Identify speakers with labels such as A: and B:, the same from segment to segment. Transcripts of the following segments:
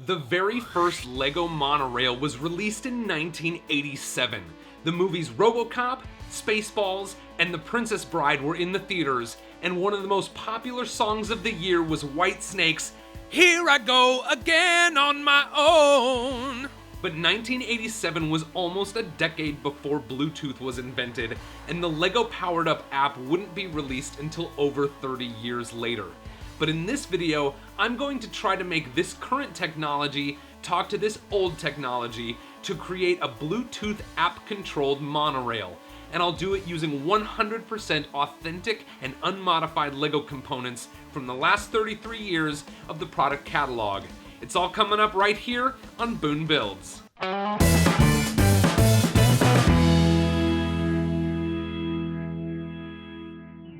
A: The very first LEGO monorail was released in 1987. The movies RoboCop, Spaceballs, and The Princess Bride were in the theaters, and one of the most popular songs of the year was Whitesnake's "Here I Go Again on My Own." But 1987 was almost a decade before Bluetooth was invented, and the LEGO Powered Up app wouldn't be released until over 30 years later. But in this video, I'm going to try to make this current technology talk to this old technology to create a Bluetooth app-controlled monorail. And I'll do it using 100% authentic and unmodified LEGO components from the last 33 years of the product catalog. It's all coming up right here on Boone Builds.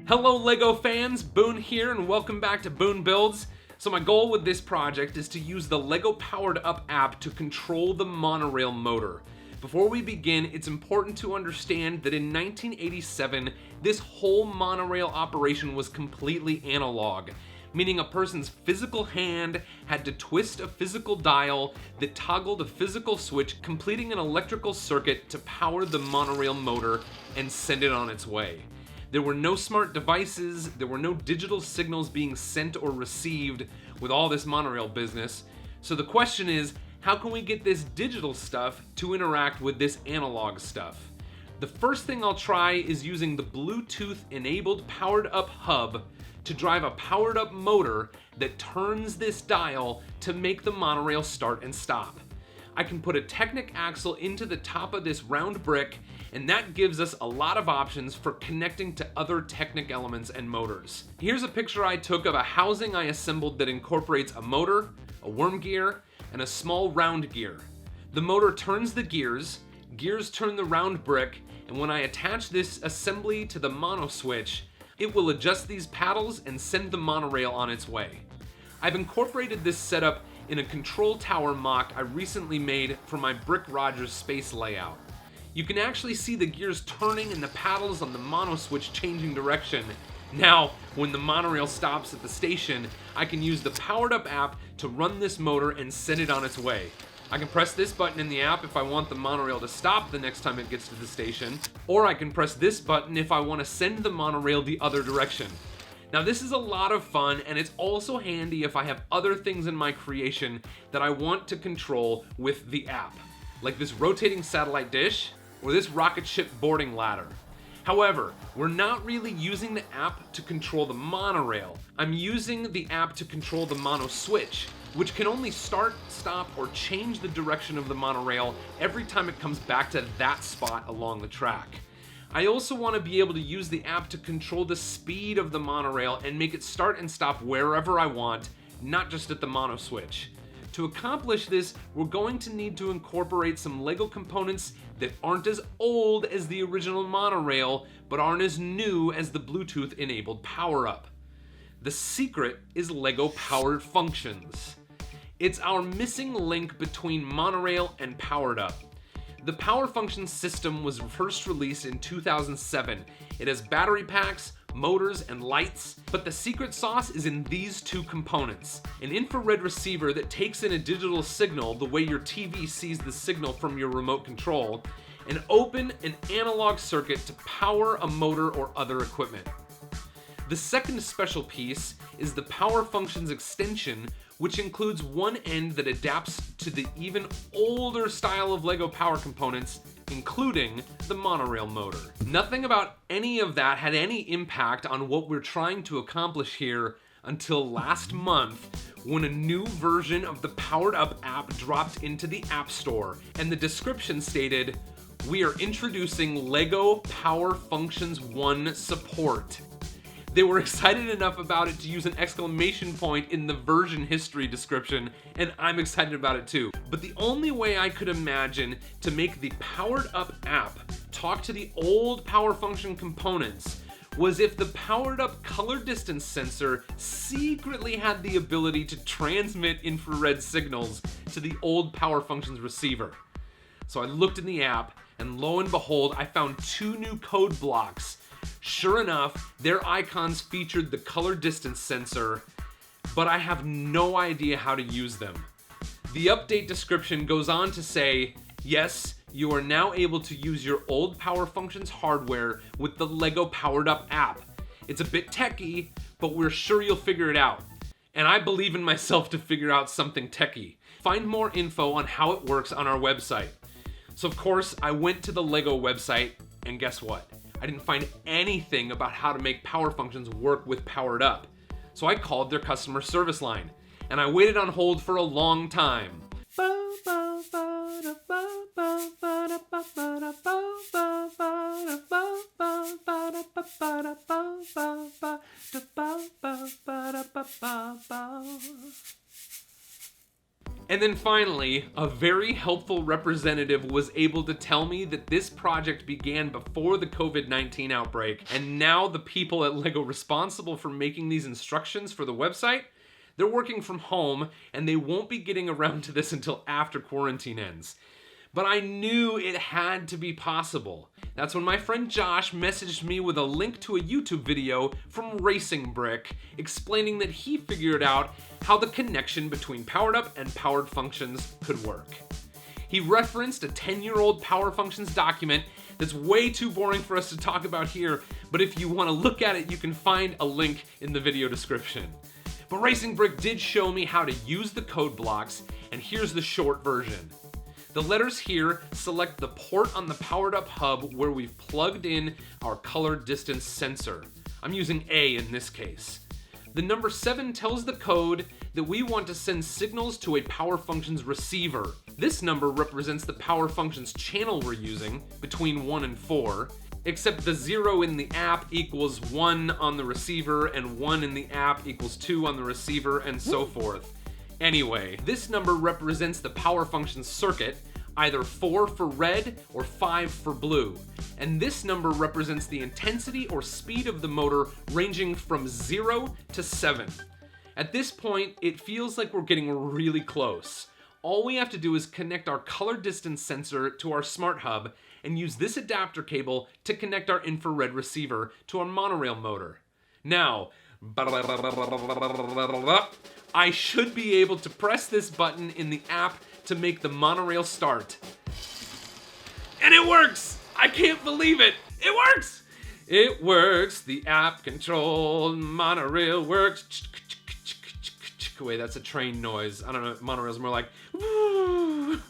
A: Hello LEGO fans, Boone here and welcome back to Boone Builds. So my goal with this project is to use the LEGO Powered Up app to control the monorail motor. Before we begin, it's important to understand that in 1987, this whole monorail operation was completely analog, meaning a person's physical hand had to twist a physical dial that toggled a physical switch, completing an electrical circuit to power the monorail motor and send it on its way. There were no smart devices, there were no digital signals being sent or received with all this monorail business. So the question is, how can we get this digital stuff to interact with this analog stuff? The first thing I'll try is using the Bluetooth-enabled Powered Up hub to drive a powered up motor that turns this dial to make the monorail start and stop. I can put a Technic axle into the top of this round brick, and that gives us a lot of options for connecting to other Technic elements and motors. Here's a picture I took of a housing I assembled that incorporates a motor, a worm gear, and a small round gear. The motor turns the gears turn the round brick, and when I attach this assembly to the mono switch, it will adjust these paddles and send the monorail on its way. I've incorporated this setup in a control tower mock I recently made for my Brick Rogers space layout. You can actually see the gears turning and the paddles on the mono switch changing direction. Now, when the monorail stops at the station, I can use the Powered Up app to run this motor and send it on its way. I can press this button in the app if I want the monorail to stop the next time it gets to the station, or I can press this button if I want to send the monorail the other direction. Now this is a lot of fun, and it's also handy if I have other things in my creation that I want to control with the app, like this rotating satellite dish or this rocket ship boarding ladder. However, we're not really using the app to control the monorail. I'm using the app to control the mono switch, which can only start, stop, or change the direction of the monorail every time it comes back to that spot along the track. I also want to be able to use the app to control the speed of the monorail and make it start and stop wherever I want, not just at the mono switch. To accomplish this, we're going to need to incorporate some LEGO components that aren't as old as the original monorail, but aren't as new as the Bluetooth-enabled power-up. The secret is LEGO Powered Functions. It's our missing link between monorail and Powered Up. The Power Functions system was first released in 2007. It has battery packs, motors, and lights, but the secret sauce is in these two components. An infrared receiver that takes in a digital signal the way your TV sees the signal from your remote control, and open an analog circuit to power a motor or other equipment. The second special piece is the Power Functions extension, which includes one end that adapts to the even older style of LEGO power components, including the monorail motor. Nothing about any of that had any impact on what we're trying to accomplish here until last month, when a new version of the Powered Up app dropped into the App Store, and the description stated, "We are introducing LEGO Power Functions 1 support." They were excited enough about it to use an exclamation point in the version history description, and I'm excited about it too. But the only way I could imagine to make the Powered Up app talk to the old Power Function components was if the Powered Up color distance sensor secretly had the ability to transmit infrared signals to the old Power Functions receiver. So I looked in the app, and lo and behold, I found two new code blocks. Sure enough, their icons featured the color distance sensor, but I have no idea how to use them. The update description goes on to say, yes, you are now able to use your old Power Functions hardware with the LEGO Powered Up app. It's a bit techy, but we're sure you'll figure it out. And I believe in myself to figure out something techy. Find more info on how it works on our website. So of course, I went to the LEGO website, and guess what? I didn't find anything about how to make Power Functions work with Powered Up. So I called their customer service line, and I waited on hold for a long time. And then finally, a very helpful representative was able to tell me that this project began before the COVID-19 outbreak, and now the people at LEGO responsible for making these instructions for the website, they're working from home, and they won't be getting around to this until after quarantine ends. But I knew it had to be possible. That's when my friend Josh messaged me with a link to a YouTube video from Racing Brick explaining that he figured out how the connection between Powered Up and Powered Functions could work. He referenced a 10-year-old Power Functions document that's way too boring for us to talk about here, but if you want to look at it, you can find a link in the video description. But Racing Brick did show me how to use the code blocks, and here's the short version. The letters here select the port on the Powered Up hub where we've plugged in our color distance sensor. I'm using A in this case. The number 7 tells the code that we want to send signals to a Power Functions receiver. This number represents the Power Functions channel we're using, between 1 and 4, except the 0 in the app equals 1 on the receiver, and 1 in the app equals 2 on the receiver, and so forth. Anyway, this number represents the Power Functions circuit, either 4 for red or 5 for blue. And this number represents the intensity or speed of the motor ranging from 0 to 7. At this point, it feels like we're getting really close. All we have to do is connect our color distance sensor to our smart hub and use this adapter cable to connect our infrared receiver to our monorail motor. Now, I should be able to press this button in the app to make the monorail start. And it works! I can't believe it! It works! It works, the app controlled monorail works. Wait, that's a train noise. I don't know, monorail's more like, woo.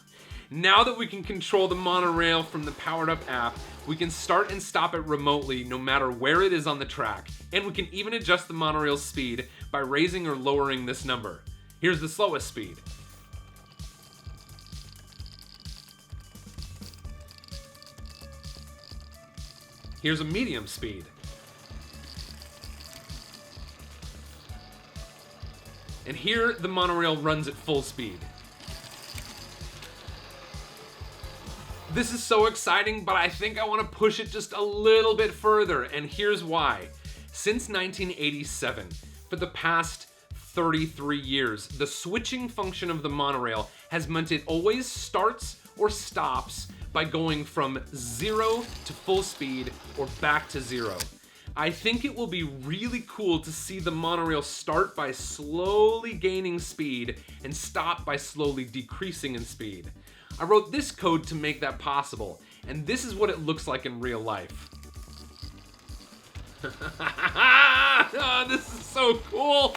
A: Now that we can control the monorail from the Powered Up app, we can start and stop it remotely no matter where it is on the track. And we can even adjust the monorail's speed by raising or lowering this number. Here's the slowest speed. Here's a medium speed. And here the monorail runs at full speed. This is so exciting, but I think I want to push it just a little bit further, and here's why. Since 1987, for the past 33 years, the switching function of the monorail has meant it always starts or stops by going from 0 to full speed or back to 0. I think it will be really cool to see the monorail start by slowly gaining speed and stop by slowly decreasing in speed. I wrote this code to make that possible, and this is what it looks like in real life. Oh, this is so cool!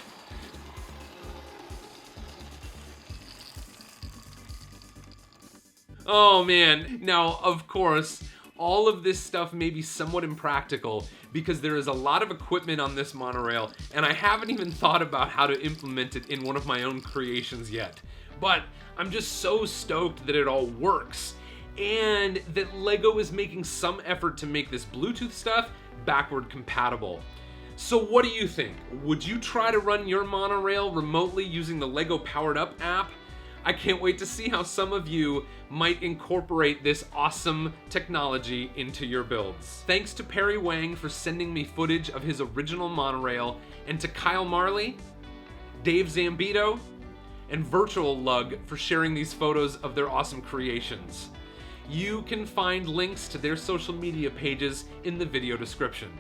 A: Oh man, now of course, all of this stuff may be somewhat impractical because there is a lot of equipment on this monorail, and I haven't even thought about how to implement it in one of my own creations yet. But I'm just so stoked that it all works, and that LEGO is making some effort to make this Bluetooth stuff backward compatible. So what do you think? Would you try to run your monorail remotely using the LEGO Powered Up app? I can't wait to see how some of you might incorporate this awesome technology into your builds. Thanks to Perry Wang for sending me footage of his original monorail, and to Kyle Marley, Dave Zambito, and Virtual Lug for sharing these photos of their awesome creations. You can find links to their social media pages in the video description.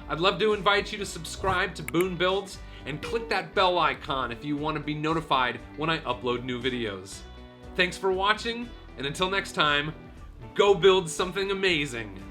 A: I'd love to invite you to subscribe to Boon Builds and click that bell icon if you want to be notified when I upload new videos. Thanks for watching, and until next time, go build something amazing.